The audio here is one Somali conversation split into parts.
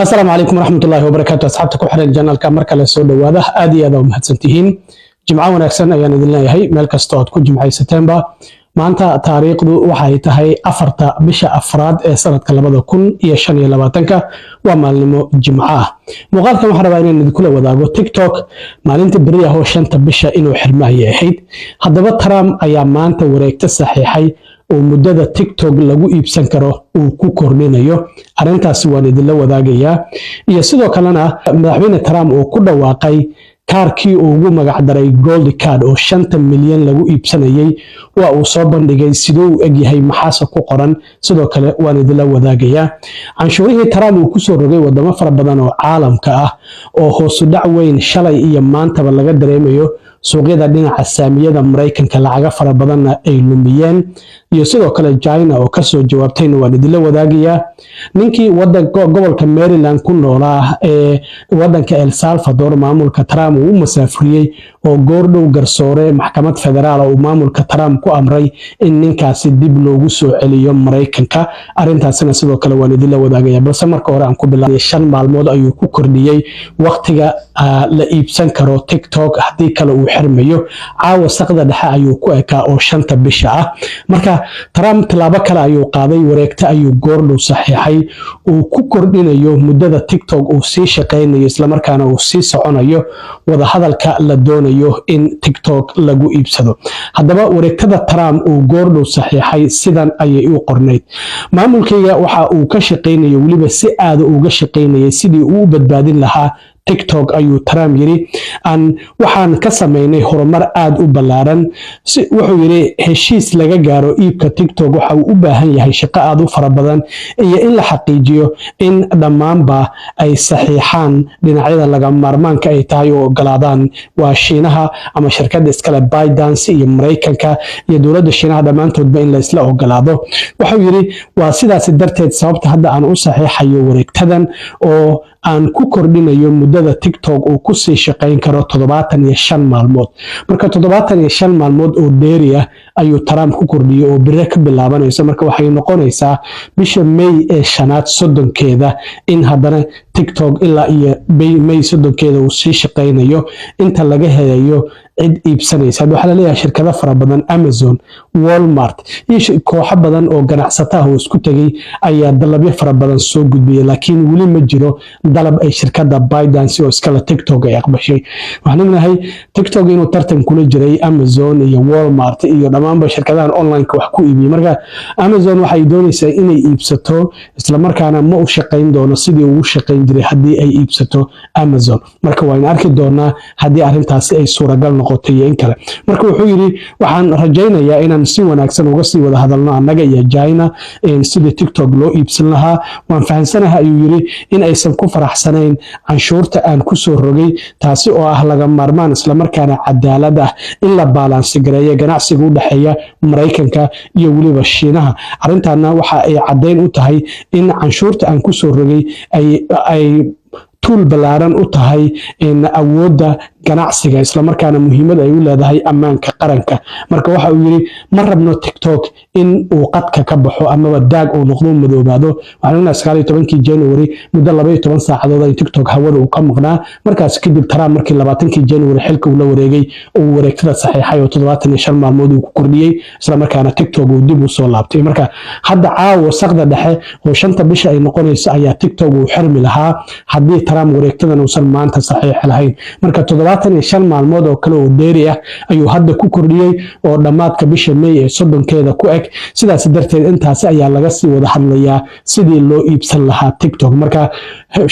السلام عليكم ورحمة الله وبركاته. أصحابتكم حرق الجنة كمركز السود وهذا آدي هذا ومهتسنتين جمعة ونكسن أيان إذن الله هي ملك استوت كل جمعة سبتمبر ما أنت تاريخ وحيته هي أفرت بش أفراد سنة كلمة كن يشان يلباتنك ومعلم جمعة مقالكم محربين كل وذاقو تيك توك معلنت بريه هو شنت بش إنه حرمه يحيد هذا بترام أيام ما أنت وريكت الصحيحي ومدة تيك توك لغو إيبسان كرو وكو كورنينيو أرنتاسي وان إذن لو ذاقيا يسيدو كالنا مدحبين ترام وكل واقعي kaarkii uu ugu magac daray gold card oo 5 milyan lagu iibsanayay waa uu soo bandhigay sidoo uu egyahay maxaasa ku qoran sidoo kale waan idin la wadaagayaa canshuurihii Trump uu ku soo rogay wadamo fara badan oo caalamka ah oo hoos u dhac weyn shalay iyo maantaba laga dareemayo suuqyada dhinaca saamiyada Mareykanka lacaga fara badan ay lumiyeen iyo sidoo kale China oo ka soo jawaabtayna waan idin la wadaagayaa ninkii wadanka gobolka Maryland ku noolaa ee wadanka El Salvador maamulka Trump uu masaafriyay oo goordhow garsoore maxkamad federaal oo maamulka Trump ku amray in ninkaasi dib loogu soo celiyo Mareykanka arintaasina sidoo kale waan idin la wadaagayaa balse marka hore aan ku bilaabay 5 maalmood ayuu ku kordhiyay waqtiga la iibsan karo TikTok hadii kale uu xirmayo caawa saqda dhexe ayuu ku ekaa oo 5 bisha ah marka Trump talaabo kale ayuu qaaday wareegta ayuu goordhow saxiixay uu ku kordhinayo muddada TikTok uu sii shaqeynayo isla markaana uu sii soconayo wada hadalka la doonayo in TikTok lagu iibsado haddaba wareegtada Trump uu goordhow saxiixay sidan ayay u qorneyd maamulkayga waxa uu ka shaqeynayo waliba si aad uga shaqeynayay sidii uu badbaadin lahaa TikTok ayuu Trump yiri waxaan ka sameynay horumar aad u ballaaran wuxuu yiri heshiis laga gaaro iibka TikTok waxa uu u baahan yahay shaqo aad u fara badan iyo in la xaqiijiyo in dhamaanba ay saxiixaan dhinacyada laga maarmaanka ay tahay oo ogolaadaan waa Shiinaha ama shirkadda iskale ByteDance iyo Mareykanka iyo dowladda Shiinaha dhamaantoodba in la isla ogolaado wuxuu yiri waa sidaas darteed sababta hadda aan u saxiixayo wareegtadan oo aan ku kordhinayo muddada TikTok uu ku sii shaqeyn karo 75 maalmood marka 75 maalmood oo dheeri ah ayuu Trump ku kordhiyay oo bire ka bilaabanaysa marka waxay noqonaysaa bisha May ee 30keeda in haddana TikTok ilaa iyo May 30keeda uu sii shaqeynayo inta laga helayo cid iibsanaysa waxa la leeyahay shirkado fara badan Amazon Walmart iyo kooxo badan oo ganacsatada oo isku tagay ayaa dalabyo fara badan soo gudbiyay laakiin wali ma jiro dalab ay shirkadda ByteDance oo iskala TikTok ay aqbashay waxaan ognahay TikTok inuu tartan kula jiray Amazon iyo Walmart iyo dhamaanba shirkadahan online-ka wax ku iibiyay marka Amazon waxay doonaysaa inay iibsato isla markaana ma u shaqeyn doono sidii uu shaqeyn jiray hadii ay iibsato Amazon marka waan arki doonaa hadii arintaasi ay suuragal noqotay in kale marka wuxuu yiri waxaan rajaynayaa inaan si wanaagsan uga sii wada hadalno annaga iyo China sidii TikTok loo iibsan lahaa waan fahansanahay ayuu yiri in aysan ku faraxsanayn canshuurta aan ku soo rogay taasi oo ah laga maarmaan isla markaana cadaalad ah in la balance gareeyo ganacsiga u dhaxeeya Mareykanka iyo waliba Shiinaha arintana waxa ay cadeyn u tahay in canshuurta aan ku soo rogay ay tool balaaran u tahay in awoodda ganacsiga isla markaana muhiimad ay u leedahay ammaanka qaranka marka waxa uu yiri ma rabno TikTok in uu qadka ka baxo ama daag uu noqdo madoobaado waxaana 19 January muddo 12 saacadood ay TikTok hawada uu ka maqnaa markaas kadib Trump markii 20 January xilka uu la wareegay uu wareegtada saxiixay oo 75 maalmood uu ku kordhiyay isla markaana TikTok uu dib u soo laabtay marka hadda caawa saqda dhexe oo 5 bisha ay noqonayso ayaa TikTok uu xirmi lahaa hadii Trump wareegtadan uusan maanta saxiix lahayn marka 75 maalmood oo kale oo dheeri ah ayuu hadda ku kordhiyay oo dhamaadka bisha May ee 30keeda ku eg sidaas darteed intaas ayaa laga sii wada hadlayaa sidii loo iibsan lahaa TikTok marka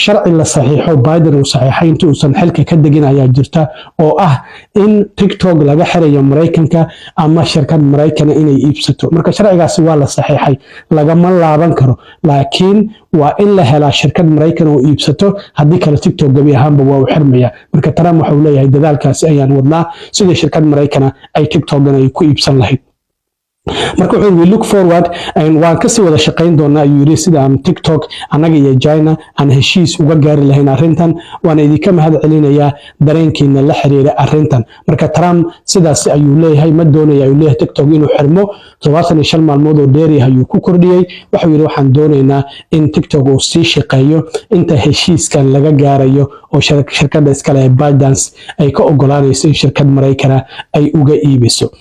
sharci la saxiixo Biden uu saxiixay inta uusan xilka ka degin ayaa jirta oo ah in TikTok laga xirayo Mareykanka ama shirkad Mareykan inay iibsato marka sharcigaasi waa la saxiixay lagama laaban karo laakiin waa in la helaa shirkad Mareykan oo iibsato hadii kale TikTok gabi ahaanba waa u xirmaya marka Trump wuxuu leeyahay dadaalkaasi ayaan wadnaa sidii shirkad Mareykan ay TikTok ay ku iibsan lahayd marka wuxuu we look forward waan kasii wada shaqayn doonaa ayuu yidhi sida aan tiktok annaga iyo china aan heshiis uga gaari lahayn arrintan waana idinka mahad celinayaa dareenkiina la xiriira arrintan marka trump sidaas ayuu leeyahay ma doonaya ayuu leeyahay tiktok inuu xirmo 75 maalmood oo dheeri ayuu ku kordhiyey wuxuu yidhi waxaan doonaynaa in tiktok uu sii shaqeeyo inta heshiiskan laga gaarayo oo shirkadda iskale ee ByteDance ay ka ogolaanayso in shirkad Maraykana ay uga iibiso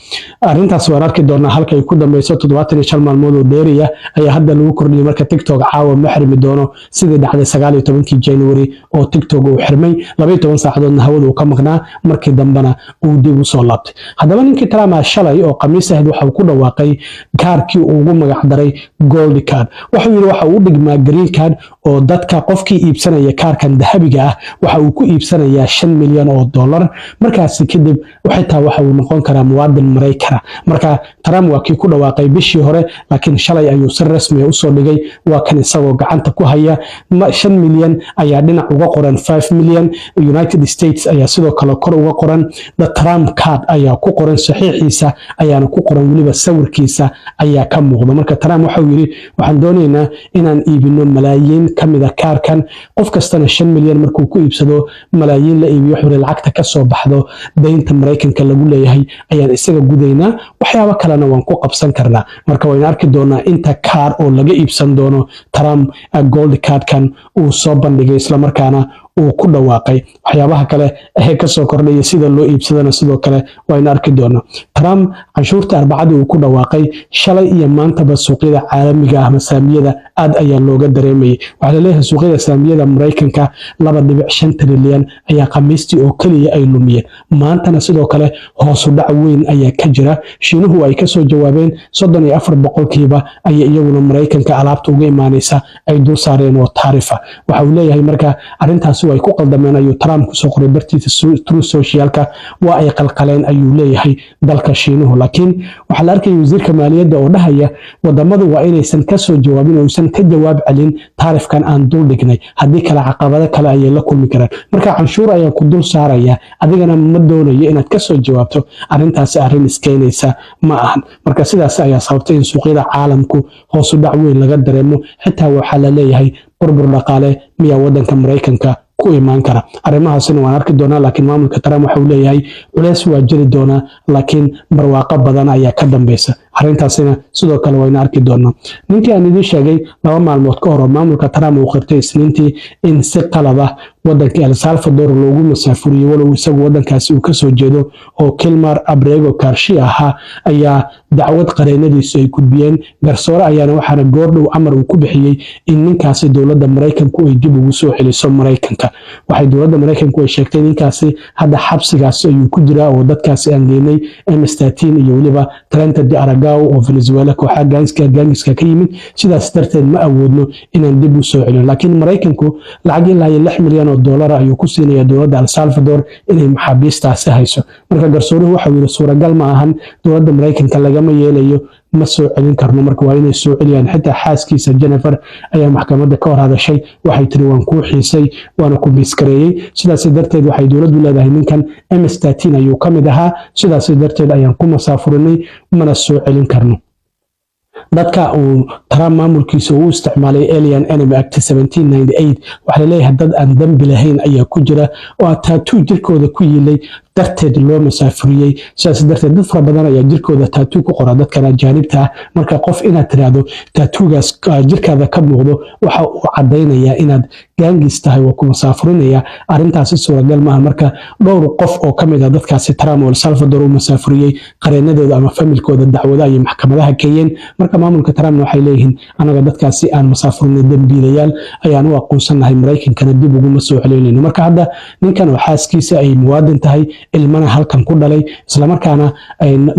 arrintaas waan arki doonaa halka ay ku dambayso 75 maalmood oo dheeriya ayaa hadda lagu kordhiyay marka tiktok caawa ma xirmi doono sidii dhacday 19 January oo tiktok uu xirmay 12 saacadoodna hawada uu ka maqnaa markii dambana uu dib u soo laabtay haddaba ninkii Trump shalay oo khamiis ahayd waxa uu ku dhawaaqay kaarkii uu ugu magac daray gold card wuxuu yiri waxa uu dhigmaa green card oo dadka qofkii iibsanaya kaarkan dahabiga ah waxa uu ku iibsanayaa 5 milyan oo dollar markaas kadib xitaa waxa uu noqon karaa muwaadin Maraykana marka Trump waa kii ku dhawaaqay bishii hore laakiin shalay ayuu si rasmi ah u soo dhigay waa kan isagoo gacanta ku haya 5 milyan ayaa dhinac uga qoran 5 milyan United States ayaa sidoo kale kor uga qoran the Trump card ayaa ku qoran saxiixiisa ayaana ku qoran waliba sawirkiisa ayaa ka muuqda marka Trump waxa uu yiri waxaan doonaynaa inaan iibino malaayiin kamida kaarkan qof kastana 5 milyan markuu ku iibsado malaayiin la iibiyo xuri lacagta ka soo baxdo deynta Mareykanka lagu leeyahay ayaan isaga gudaynaa waxyaabo kalena waan ku qabsan karnaa marka waan arki doonaa inta kaar oo laga iibsan doono Trump gold cardkan uu soo bandhigay isla markaana uu ku dhawaaqay waxyaabaha kale ee ka soo kordhay sida loo iibsadana sidoo kale waan arki doonaa Trump canshuurta arbacadii uu ku dhawaaqay shalay iyo maantaba suuqyada caalamiga ah saamiyada aad ayaa looga dareemayay waxa la leeyahay suuqyada saamiyada Mareykanka 2.5 trilyan ayaa khamiistii oo kaliya ay lumiyeen maantana sidoo kale hoos u dhac weyn ayaa ka jira shiinuhu ay ka soo jawaabeen 34% ay iyaguna Mareykanka alaabta uga imaanaysa ay dul saareen oo taarifa waxa uu leeyahay marka arintaas way ku qaldameen ayuu Trump ku soo qoray bartiisa Truth Socialka waa ay qalqaleen ayuu leeyahay dalka shiinuhu laakiin waxa la arkay wasiirka maaliyadda oo dhahaya wadamadu waa inaysan ka soo jawaabin oo aysan ka jawaab celin taarifkan aan dul dhignay hadii kala caqabado kale ay la kulmi karaan marka canshuur ayaa ku dul saaraya adigana ma doonayo inaad ka soo jawaabto arintaas arin iskeenaysa ma ahan marka sidaas ayaa sababtay in suuqyada caalamku hoos u dhac weyn laga dareemo xitaa waxa la leeyahay burbur dhaqaale miya wadanka Mareykanka ku imaan kara arrimahaasina waan arki doonaa laakiin maamulka Trump waxa uu leeyahay culeys waa jiri doonaa laakiin barwaaqo badan ayaa ka dambaysa arrintaasina sidoo kale waan arki doonaa ninkii aan idin sheegay 2 maalmood ka hor maamulka Trump uu qirtay isniintii in si qalad ah wadanka El Salvador loogu masaafuriyay walow isagu wadankaasi uu ka soo jeedo oo Kilmar Abrego Garcia ahaa ayaa dacwad qareenadiisu ay gudbiyeen garsoore ayaana waxaana goordhow amar uu ku bixiyay in ninkaasi dowladda Mareykanku ay dib ugu soo celiso Mareykanka waxay dowladda Mareykanku ay sheegtay ninkaasi hadda xabsigaas ayuu ku jiraa oo dadkaasi aan geynay M13 iyo waliba Trenta de Aragao oo Venezuela kooxaha gaangiska ka yimid sidaas darteed ma awoodno inaan dib u soo celino laakiin Mareykanku lacag ilaa 6 milyan oo dollar ayuu ku siinaya dowladda El Salvador inay maxaabiistaasi hayso marka garsooruhu waxa uu yiri suuragal ma ahan dowladda Mareykanka lagama yeelayo ma soo celin karno marka waa inay soo celiyaan xitaa xaaskiisa Jennifer ayaa maxkamadda ka hor hadashay waxay tiri waan ku xiisay waana ku biskareeyay sidaas darteed waxay dowladdu leedahay ninkan M13 ayuu ka mid ahaa sidaas darteed ayaan ku masaafurinay mana soo celin karno dadka uu Trump maamulkiisa uu isticmaalay Alien Enemy Act 1798 waxa la leeyahay dad aan dambi lahayn ayaa ku jira oo tattoo jirkooda ku yilay darteed loo masaafuriyay sidaas darteed dad fara badan ayaa jirkooda tattoo ku qoran dadkan ajaanibta marka qof inaad tiraahdo tattoogaas jirkaada ka muuqdo waxa uu cadeynayaa inaad gaangis tahay oo ku masaafurinaya arintaasi suuragal maaha marka dhowr qof oo kamid ah dadkaasi Trump oo El Salvador uu masaafuriyay qareenadooda ama familkooda dacwada ay maxkamadaha keeyeen marka maamulka Trump waxay leeyihiin anaga dadkaasi aan masaafurinay dambiilayaal ayaan u aqoonsanahay Mareykankana dib ugu ma soo celinayno marka hadda ninkan oo xaaskiisa ay muwaadin tahay ilmana halkan ku dhalay isla markaana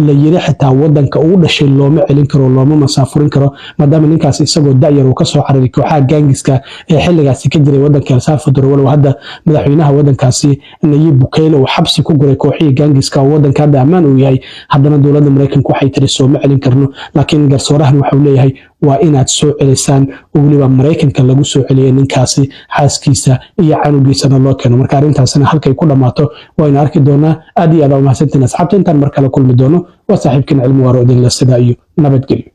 la yiri xitaa wadanka uu dhashay looma celin karo looma masaafurin karo maadaama ninkaas isagoo da'yar uu ka soo cararay kooxaha gaangiska ee xilligaasi ka jiray wadanka El Salvador walow hadda madaxweynaha wadankaasi Nayib Bukele uu xabsi ku guray kooxihii gaangiska oo wadanka hadda ammaan uu yahay haddana dowladda Mareykanka waxay tiri sooma celin karno laakiin garsoorahan waxa uu leeyahay waa inaad soo celisaan oo weliba maraykanka lagu soo celiyay ninkaasi xaaskiisa iyo canugiisana loo keeno marka arrintaasina halkay ku dhammaato waynu arki doonaa aad iyo aad u mahadsantiin asxaabta intaan mar kale kulmi doono waa saaxiibkiin cilmi waaro idinla sidaa iyo nabadgelyo